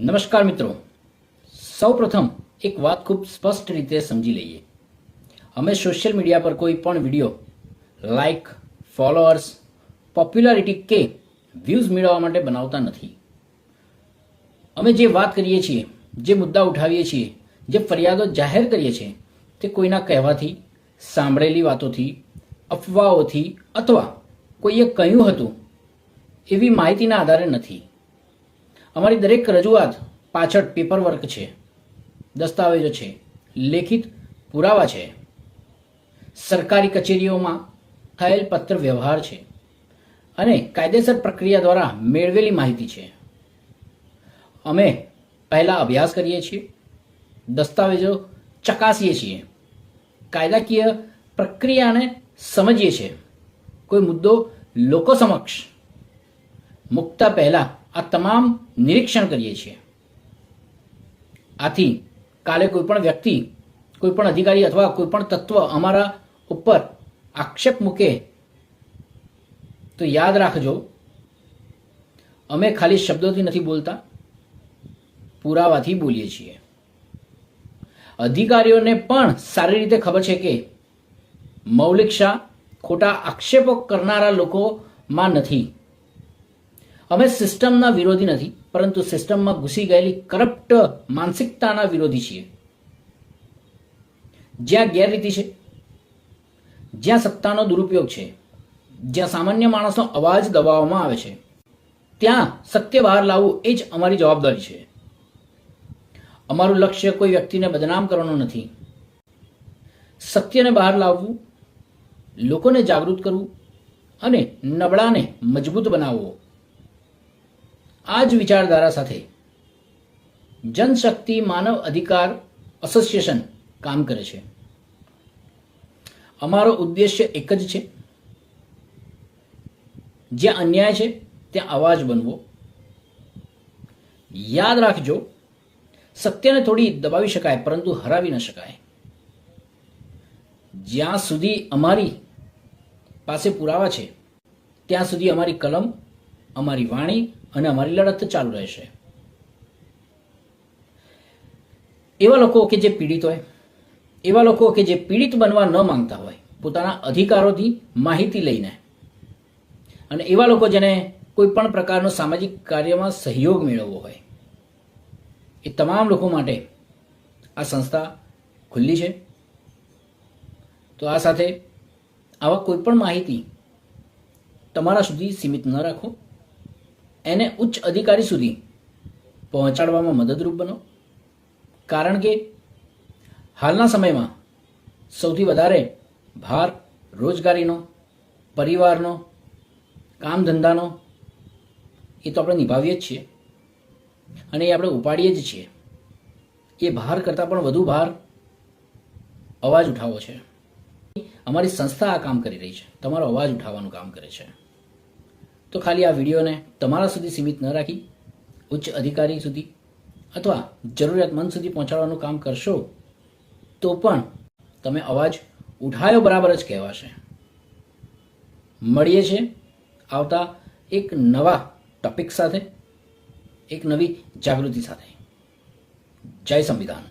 નમસ્કાર મિત્રો, સૌપ્રથમ એક વાત ખૂબ સ્પષ્ટ રીતે સમજી લઈએ. અમે સોશિયલ મીડિયા પર કોઈ પણ વિડીયો લાઇક, ફોલોઅર્સ, પોપ્યુલારિટી કે વ્યૂઝ મેળવવા માટે બનાવતા નથી. અમે જે વાત કરીએ છીએ, જે મુદ્દા ઉઠાવીએ છીએ, જે ફરિયાદો જાહેર કરીએ છીએ તે કોઈના કહેવાથી, સાંભળેલી વાતોથી, અફવાઓથી અથવા કોઈએ કહ્યું હતું એવી માહિતીના આધારે નથી. અમારી દરેક રજૂઆત પાછળ પેપર વર્ક છે, દસ્તાવેજો છે, લેખિત પુરાવા છે, સરકારી કચેરીઓમાં થયેલ પત્ર વ્યવહાર છે અને કાયદેસર પ્રક્રિયા દ્વારા મેળવેલી માહિતી છે. અમે પહેલા અભ્યાસ કરીએ છીએ, દસ્તાવેજો ચકાસીએ છીએ, કાયદાકીય પ્રક્રિયાને સમજીએ છીએ, કોઈ મુદ્દો લોકો સમક્ષ મૂકતા પહેલા આ તમામ નિરીક્ષણ કરીએ છીએ. આથી કાલે કોઈ પણ વ્યક્તિ, કોઈ પણ અધિકારી અથવા કોઈ પણ તત્વ અમારા ઉપર આક્ષેપ મૂકે તો યાદ રાખજો, અમે ખાલી શબ્દોથી નથી બોલતા, પુરાવાથી બોલીએ છીએ. અધિકારીઓને પણ સારી રીતે ખબર છે કે મૌલિક શાહ ખોટા આક્ષેપો કરનારા લોકોમાં નથી. અમે સિસ્ટમના વિરોધી નથી, પરંતુ સિસ્ટમમાં ઘૂસી ગયેલી કરપ્ટ માનસિકતાના વિરોધી છીએ. જ્યાં ગેરરીતિ છે, જ્યાં સત્તાનો દુરુપયોગ છે, જ્યાં સામાન્ય માણસનો અવાજ દબાવવામાં આવે છે, ત્યાં સત્ય બહાર લાવવું એ જ અમારી જવાબદારી છે. અમારું લક્ષ્ય કોઈ વ્યક્તિને બદનામ કરવાનું નથી. સત્યને બહાર લાવવું, લોકોને જાગૃત કરવું અને નબળાને મજબૂત બનાવવો. આ જ વિચારધારા સાથે જનશક્તિ માનવ અધિકાર એસોસિએશન કામ કરે છે. અમારો ઉદ્દેશ્ય એક જ છે, જ્યાં અન્યાય છે ત્યાં અવાજ બનવો. યાદ રાખજો, સત્યને થોડી દબાવી શકાય પરંતુ હરાવી ન શકાય. જ્યાં સુધી અમારી પાસે પુરાવા છે ત્યાં સુધી અમારી કલમ, અમારી વાણી અને અમારી લડત ચાલુ રહેશે. એવા લોકો કે જે પીડિત હોય, એવા લોકો કે જે પીડિત બનવા ન માંગતા હોય, પોતાના અધિકારોથી માહિતી લઈને, અને એવા લોકો જેને કોઈ પણ પ્રકારનો સામાજિક કાર્યમાં સહયોગ મેળવવો હોય, એ તમામ લોકો માટે આ સંસ્થા ખુલ્લી છે. તો આ સાથે આવા કોઈ પણ માહિતી તમારા સુધી સીમિત ન રાખો, એને ઉચ્ચ અધિકારી સુધી પહોંચાડવામાં મદદરૂપ બનો. કારણ કે હાલના સમયમાં સૌથી વધારે ભાર રોજગારીનો, પરિવારનો, કામ ધંધાનો એ તો આપણે નિભાવીએ જ છીએ અને એ આપણે ઉપાડીએ જ છીએ. એ ભાર કરતાં પણ વધુ ભાર અવાજ ઉઠાવવો છે. અમારી સંસ્થા આ કામ કરી રહી છે, તમારો અવાજ ઉઠાવવાનું કામ કરે છે. તો ખાલી આ વિડીયોને તમારા સુધી સીમિત ન રાખી ઉચ્ચ અધિકારી સુધી અથવા જરૂરિયાતમંદ સુધી પહોંચાડવાનું કામ કરશો તો પણ તમે અવાજ ઉઠાયો બરાબર જ કહેવાશે. મળીએ છીએ આવતા એક નવા ટોપિક સાથે, એક નવી જાગૃતિ સાથે. જય સંવિધાન.